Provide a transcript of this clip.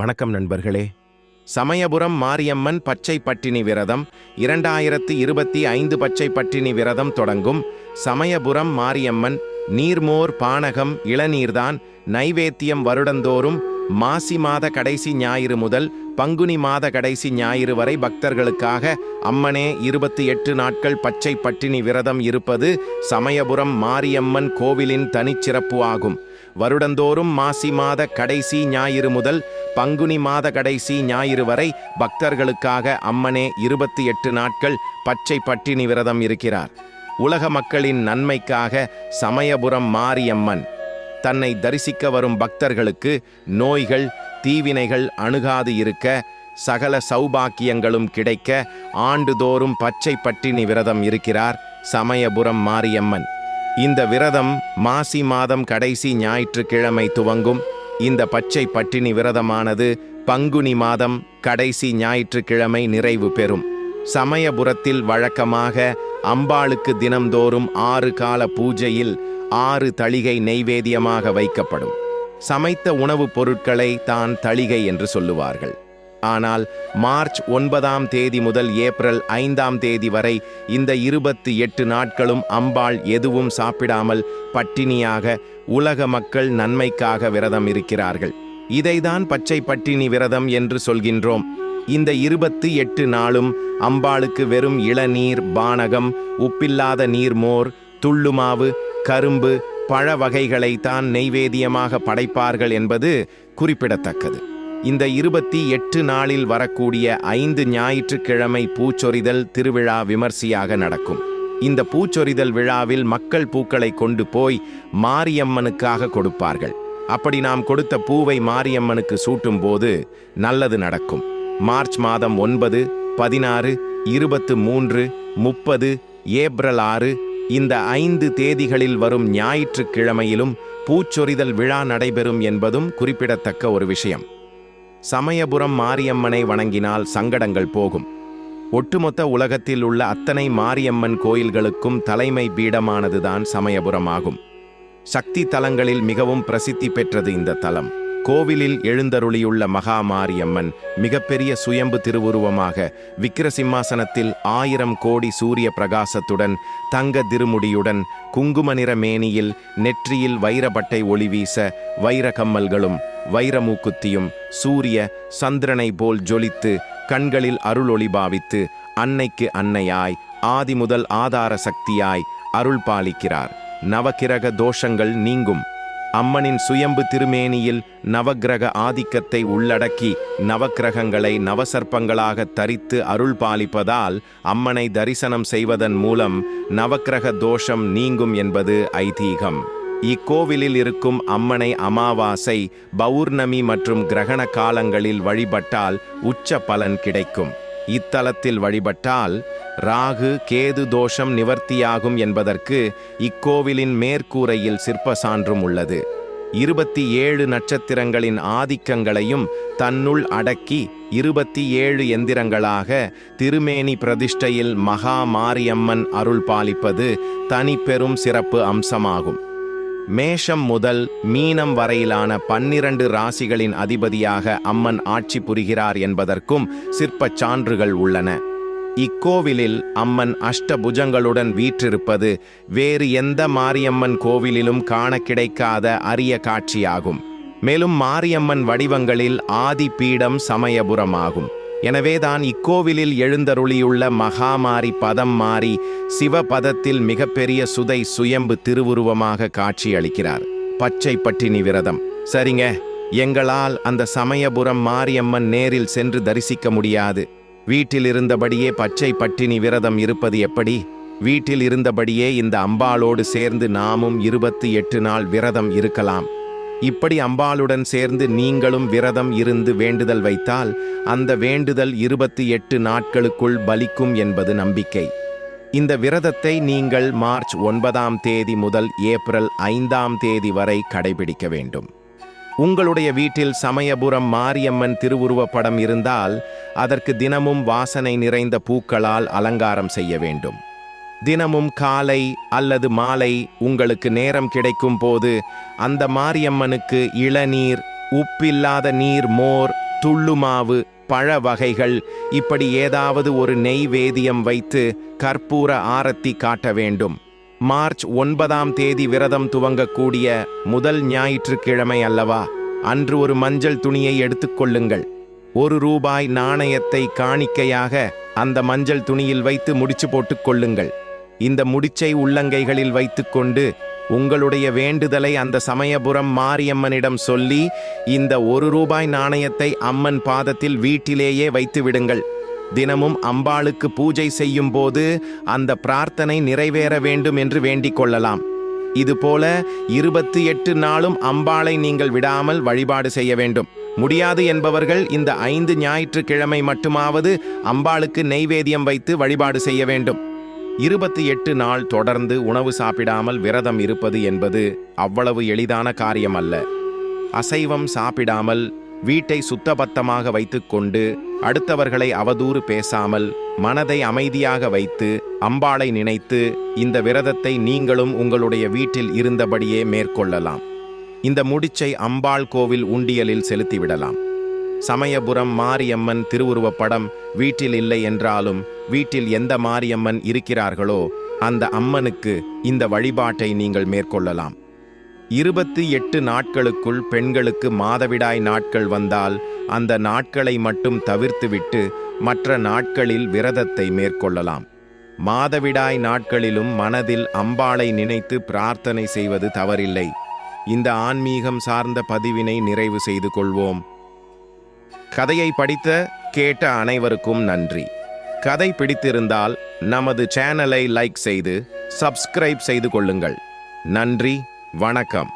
வணக்கம் நண்பர்களே. சமயபுரம் மாரியம்மன் பச்சை பட்டினி விரதம் 2025 பச்சை பட்டினி விரதம் தொடங்கும். சமயபுரம் மாரியம்மன் நீர்மோர் பானகம் இளநீர்தான் நைவேத்தியம். வருடந்தோறும் மாசி மாத கடைசி ஞாயிறு முதல் பங்குனி மாத கடைசி ஞாயிறு வரை பக்தர்களுக்காக அம்மனே 28 நாட்கள் பச்சை பட்டினி விரதம் இருப்பது சமயபுரம் மாரியம்மன் கோவிலின் தனிச்சிறப்பு ஆகும். வருடந்தோறும் மாசி மாத கடைசி ஞாயிறு முதல் பங்குனி மாத கடைசி ஞாயிறு வரை பக்தர்களுக்காக அம்மனே 28 நாட்கள் பச்சை பட்டினி விரதம் இருக்கிறார். உலக மக்களின் நன்மைக்காக சமயபுரம் மாரியம்மன் தன்னை தரிசிக்க வரும் பக்தர்களுக்கு நோய்கள் தீவினைகள் அணுகாது இருக்க, சகல சௌபாக்கியங்களும் கிடைக்க ஆண்டுதோறும் பச்சை பட்டினி விரதம் இருக்கிறார் சமயபுரம் மாரியம்மன். இந்த விரதம் மாசி மாதம் கடைசி ஞாயிற்றுக்கிழமை துவங்கும். இந்த பச்சை பட்டினி விரதமானது பங்குனி மாதம் கடைசி ஞாயிற்றுக்கிழமை நிறைவு பெறும். சமயபுரத்தில் வழக்கமாக அம்பாளுக்கு தினம்தோறும் 6 கால பூஜையில் 6 தளிகை நெய்வேத்தியமாக வைக்கப்படும். சமைத்த உணவுப் பொருட்களை தான் தளிகை என்று சொல்லுவார்கள். ஆனால் மார்ச் 9ஆம் தேதி முதல் ஏப்ரல் 5ஆம் தேதி வரை இந்த 28 நாட்களும் அம்பாள் எதுவும் சாப்பிடாமல் பட்டினியாக உலக மக்கள் நன்மைக்காக விரதம் இருக்கிறார்கள். இதைதான் பச்சை பட்டினி விரதம் என்று சொல்கின்றோம். இந்த 28 நாளும் அம்பாளுக்கு வெறும் இளநீர் பானகம், உப்பில்லாத நீர்மோர், துள்ளுமாவு, கரும்பு, பழ வகைகளை தான் நெய்வேத்தியமாக படைப்பார்கள் என்பது குறிப்பிடத்தக்கது. இந்த 28 நாளில் வரக்கூடிய 5 ஞாயிற்றுக்கிழமை பூச்சொரிதல் திருவிழா விமர்சையாக நடக்கும். இந்த பூச்சொரிதல் விழாவில் மக்கள் பூக்களை கொண்டு போய் மாரியம்மனுக்காக கொடுப்பார்கள். அப்படி நாம் கொடுத்த பூவை மாரியம்மனுக்கு சூட்டும் போது நல்லது நடக்கும். மார்ச் மாதம் 9, 16, 23, 30, ஏப்ரல் 6 இந்த 5 தேதிகளில் வரும் ஞாயிற்றுக்கிழமையிலும் பூச்சொரிதல் விழா நடைபெறும் என்பதும் குறிப்பிடத்தக்க ஒரு விஷயம். சமயபுரம் மாரியம்மனை வணங்கினால் சங்கடங்கள் போகும். ஒட்டுமொத்த உலகத்தில் உள்ள அத்தனை மாரியம்மன் கோயில்களுக்கும் தலைமை பீடமானதுதான் சமயபுரம் ஆகும். சக்தி தலங்களில் மிகவும் பிரசித்தி பெற்றது இந்த தலம். கோவிலில் எழுந்தருளியுள்ள மகா மாரியம்மன் மிகப்பெரிய சுயம்பு திருவுருவமாக விக்கிரசிம்மாசனத்தில் 1000 கோடி சூரிய பிரகாசத்துடன் தங்க திருமுடியுடன் குங்கும நிற மேனியில் நெற்றியில் வைரபட்டை ஒளி வீச வைர கம்மல்களும் வைரமூக்குத்தியும் சூரிய சந்திரனை போல் ஜொலித்து கண்களில் அருள் ஒளி பாவித்து அன்னைக்கு அன்னையாய் ஆதி முதல் ஆதார சக்தியாய் அருள் பாலிக்கிறார். நவக்கிரக தோஷங்கள் நீங்கும். அம்மனின் சுயம்பு திருமேனியில் நவக்கிரக ஆதிக்கத்தை உள்ளடக்கி நவக்கிரகங்களை நவசர்ப்பங்களாக தரித்து அருள் பாலிப்பதால் அம்மனை தரிசனம் செய்வதன் மூலம் நவக்கிரக தோஷம் நீங்கும் என்பது ஐதீகம். இக்கோவிலில் இருக்கும் அம்மனை அமாவாசை, பௌர்ணமி மற்றும் கிரகண காலங்களில் வழிபட்டால் உச்ச பலன் கிடைக்கும். இத்தலத்தில் வழிபட்டால் ராகு கேது தோஷம் நிவர்த்தியாகும் என்பதற்கு இக்கோவிலின் மேற்கூரையில் சிற்ப சான்றும் உள்ளது. 27 நட்சத்திரங்களின் ஆதிக்கங்களையும் தன்னுள் அடக்கி 27 எந்திரங்களாக திருமேனி பிரதிஷ்டையில் மகா மாரியம்மன் அருள் பாலிப்பது தனிப்பெரும் சிறப்பு அம்சமாகும். மேஷம் முதல் மீனம் வரையிலான 12 ராசிகளின் அதிபதியாக அம்மன் ஆட்சி புரிகிறார் என்பதற்கும் சிற்பச் சான்றுகள் உள்ளன. இக்கோவிலில் அம்மன் அஷ்டபுஜங்களுடன் வீற்றிருப்பது வேறு எந்த மாரியம்மன் கோவிலிலும் காண கிடைக்காத அரிய காட்சியாகும். மேலும் மாரியம்மன் வடிவங்களில் ஆதி பீடம் சமயபுரமாகும். எனவேதான் இக்கோவிலில் எழுந்தருளியுள்ள மகாமாரி பதம் மாறி சிவபதத்தில் மிகப்பெரிய சுதை சுயம்பு திருவுருவமாக காட்சியளிக்கிறார். பச்சை பட்டினி விரதம். சரிங்க, எங்களால் அந்த சமயபுரம் மாரியம்மன் நேரில் சென்று தரிசிக்க முடியாது. வீட்டில் இருந்தபடியே பச்சை பட்டினி விரதம் இருப்பது எப்படி? வீட்டில் இருந்தபடியே இந்த அம்பாளோடு சேர்ந்து நாமும் 28 நாள் விரதம் இருக்கலாம். இப்படி அம்பாளுடன் சேர்ந்து நீங்களும் விரதம் இருந்து வேண்டுதல் வைத்தால் அந்த வேண்டுதல் 28 நாட்களுக்குள் பலிக்கும் என்பது நம்பிக்கை. இந்த விரதத்தை நீங்கள் மார்ச் 9ஆம் தேதி முதல் ஏப்ரல் 5ஆம் தேதி வரை கடைபிடிக்க வேண்டும். உங்களுடைய வீட்டில் சமயபுரம் மாரியம்மன் திருவுருவப் படம் இருந்தால் அதற்கு தினமும் வாசனை நிறைந்த பூக்களால் அலங்காரம் செய்ய வேண்டும். தினமும் காலை அல்லது மாலை உங்களுக்கு நேரம் கிடைக்கும் போது அந்த மாரியம்மனுக்கு இளநீர், உப்பில்லாத நீர், மோர், துள்ளுமாவு, பழ வகைகள், இப்படி ஏதாவது ஒரு நெய்வேதியம் வைத்து கற்பூர ஆரத்தி காட்ட வேண்டும். மார்ச் 9ஆம் தேதி விரதம் துவங்கக்கூடிய முதல் ஞாயிற்றுக்கிழமை அல்லவா? அன்று ஒரு மஞ்சள் துணியை எடுத்துக்கொள்ளுங்கள். ₹1 நாணயத்தை காணிக்கையாக அந்த மஞ்சள் துணியில் வைத்து முடிச்சு போட்டுக் கொள்ளுங்கள். இந்த முடிச்சை உள்ளங்கைகளில் வைத்துக்கொண்டு உங்களுடைய வேண்டுதலை அந்த சமயபுரம் மாரியம்மனிடம் சொல்லி இந்த ₹1 நாணயத்தை அம்மன் பாதத்தில் வீட்டிலேயே வைத்து விடுங்கள். தினமும் அம்பாளுக்கு பூஜை செய்யும் போது அந்த பிரார்த்தனை நிறைவேற வேண்டும் என்று வேண்டிக் கொள்ளலாம். இதுபோல 28 நாளும் அம்பாளை நீங்கள் விடாமல் வழிபாடு செய்ய வேண்டும். முடியாது என்பவர்கள் இந்த 5 ஞாயிற்றுக்கிழமை மட்டுமாவது அம்பாளுக்கு நெய்வேதியம் வைத்து வழிபாடு செய்ய வேண்டும். 28 நாள் தொடர்ந்து உணவு சாப்பிடாமல் விரதம் இருப்பது என்பது அவ்வளவு எளிதான காரியம் அல்ல. அசைவம் சாப்பிடாமல் வீட்டை சுத்தபத்தமாக வைத்துக்கொண்டு அடுத்தவர்களை அவதூறு பேசாமல் மனதை அமைதியாக வைத்து அம்பாளை நினைத்து இந்த விரதத்தை நீங்களும் உங்களுடைய வீட்டில் இருந்தபடியே மேற்கொள்ளலாம். இந்த முடிச்சை அம்பாள் கோவில் உண்டியலில் செலுத்திவிடலாம். சமயபுரம் மாரியம்மன் திருவுருவப் படம் வீட்டில் இல்லை என்றாலும் வீட்டில் எந்த மாரியம்மன் இருக்கிறார்களோ அந்த அம்மனுக்கு இந்த வழிபாட்டை நீங்கள் மேற்கொள்ளலாம். 28 நாட்களுக்குள் பெண்களுக்கு மாதவிடாய் நாட்கள் வந்தால் அந்த நாட்களை மட்டும் தவிர்த்துவிட்டு மற்ற நாட்களில் விரதத்தை மேற்கொள்ளலாம். மாதவிடாய் நாட்களிலும் மனதில் அம்பாளை நினைத்து பிரார்த்தனை செய்வது தவறில்லை. இந்த ஆன்மீகம் சார்ந்த பதிவினை நிறைவு செய்து கொள்வோம். கதையை படித்த கேட்ட அனைவருக்கும் நன்றி. கதை பிடித்திருந்தால் நமது சேனலை லைக் செய்து சப்ஸ்கிரைப் செய்து கொள்ளுங்கள். நன்றி, வணக்கம்.